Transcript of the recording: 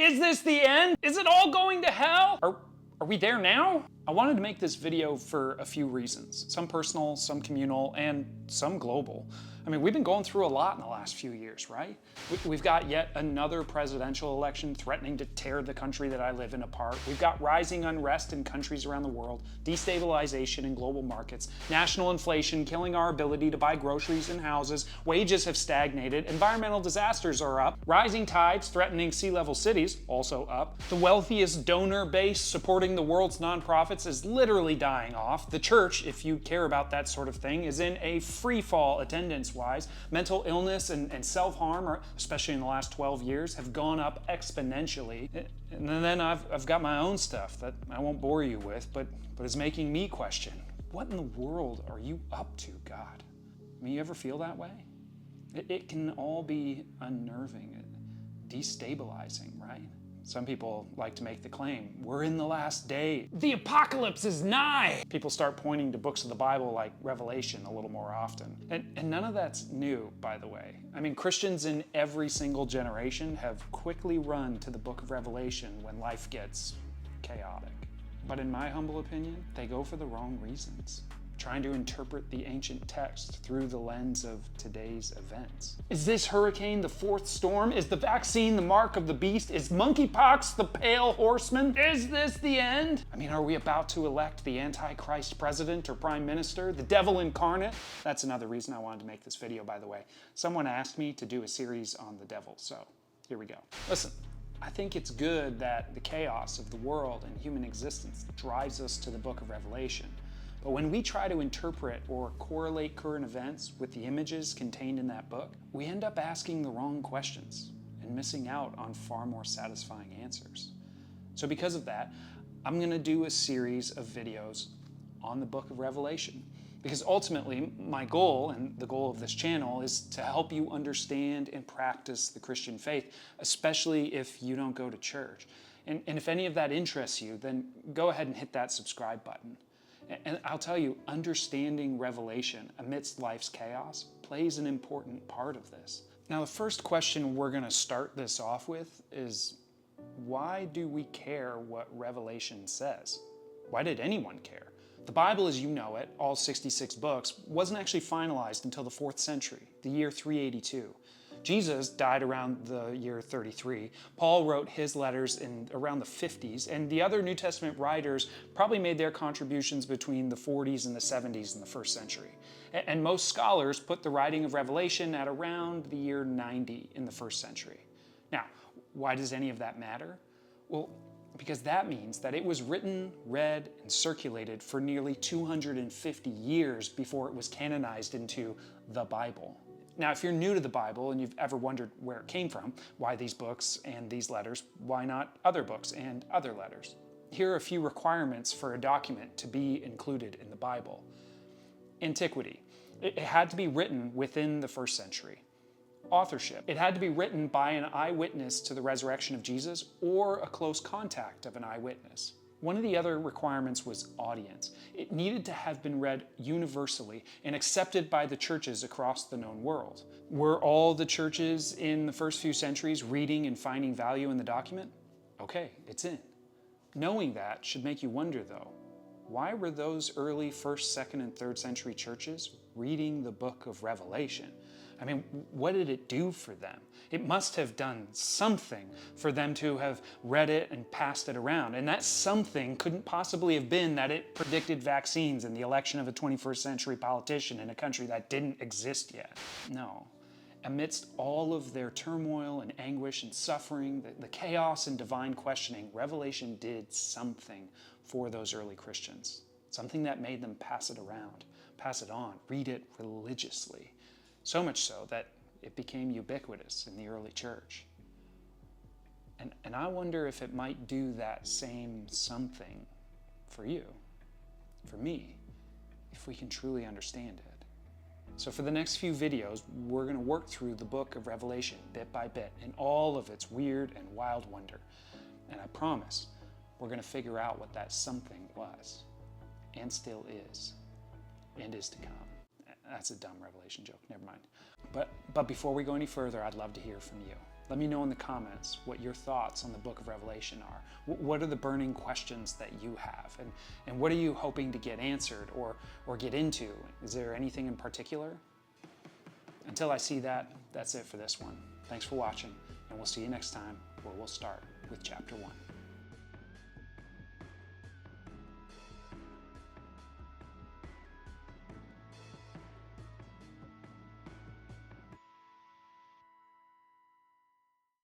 Is this the end? Is it all going to hell? Are we there now? I wanted to make this video for a few reasons. Some personal, some communal, and some global. I mean, we've been going through a lot in the last few years, right? We've got yet another presidential election threatening to tear the country that I live in apart. We've got rising unrest in countries around the world, destabilization in global markets, national inflation killing our ability to buy groceries and houses, wages have stagnated, environmental disasters are up, rising tides threatening sea-level cities, also up. The wealthiest donor base supporting the world's nonprofits is literally dying off. The church, if you care about that sort of thing, is in a free fall attendance-wise. Mental illness and self-harm, especially in the last 12 years, have gone up exponentially. And then I've got my own stuff that I won't bore you with, but is making me question, what in the world are you up to, God? I mean, you ever feel that way? It can all be unnerving, destabilizing, right? Some people like to make the claim, we're in the last day. The apocalypse is nigh. People start pointing to books of the Bible like Revelation a little more often. And none of that's new, by the way. I mean, Christians in every single generation have quickly run to the book of Revelation when life gets chaotic. But in my humble opinion, they go for the wrong reasons, trying to interpret the ancient text through the lens of today's events. Is this hurricane the fourth storm? Is the vaccine the mark of the beast? Is monkeypox the pale horseman? Is this the end? I mean, are we about to elect the Antichrist president or prime minister, the devil incarnate? That's another reason I wanted to make this video, by the way. Someone asked me to do a series on the devil, so here we go. Listen, I think it's good that the chaos of the world and human existence drives us to the book of Revelation. But when we try to interpret or correlate current events with the images contained in that book, we end up asking the wrong questions and missing out on far more satisfying answers. So because of that, I'm going to do a series of videos on the book of Revelation. Because ultimately, my goal, and the goal of this channel, is to help you understand and practice the Christian faith, especially if you don't go to church. And if any of that interests you, then go ahead and hit that subscribe button. And I'll tell you, understanding Revelation amidst life's chaos plays an important part of this. Now, the first question we're going to start this off with is, why do we care what Revelation says? Why did anyone care? The Bible as you know it, all 66 books, wasn't actually finalized until the 4th century, the year 382. Jesus died around the year 33. Paul wrote his letters in around the 50s, and the other New Testament writers probably made their contributions between the 40s and the 70s in the 1st century. And most scholars put the writing of Revelation at around the year 90 in the 1st century. Now, why does any of that matter? Well, because that means that it was written, read, and circulated for nearly 250 years before it was canonized into the Bible. Now, if you're new to the Bible and you've ever wondered where it came from, why these books and these letters, why not other books and other letters? Here are a few requirements for a document to be included in the Bible. Antiquity. It had to be written within the 1st century. Authorship. It had to be written by an eyewitness to the resurrection of Jesus or a close contact of an eyewitness. One of the other requirements was audience. It needed to have been read universally and accepted by the churches across the known world. Were all the churches in the first few centuries reading and finding value in the document? Okay, it's in. Knowing that should make you wonder though, why were those early 1st, 2nd, and 3rd century churches reading the book of Revelation? I mean, what did it do for them? It must have done something for them to have read it and passed it around. And that something couldn't possibly have been that it predicted vaccines and the election of a 21st century politician in a country that didn't exist yet. No. Amidst all of their turmoil and anguish and suffering, the chaos and divine questioning, Revelation did something for those early Christians. Something that made them pass it around, pass it on, read it religiously. So much so that it became ubiquitous in the early church. And I wonder if it might do that same something for you, for me, if we can truly understand it. So for the next few videos, we're going to work through the book of Revelation bit by bit in all of its weird and wild wonder. And I promise we're going to figure out what that something was, and still is, and is to come. That's a dumb Revelation joke, never mind. But before we go any further, I'd love to hear from you. Let me know in the comments what your thoughts on the book of Revelation are. What are the burning questions that you have? And what are you hoping to get answered or get into? Is there anything in particular? Until I see that, that's it for this one. Thanks for watching, and we'll see you next time where we'll start with chapter 1.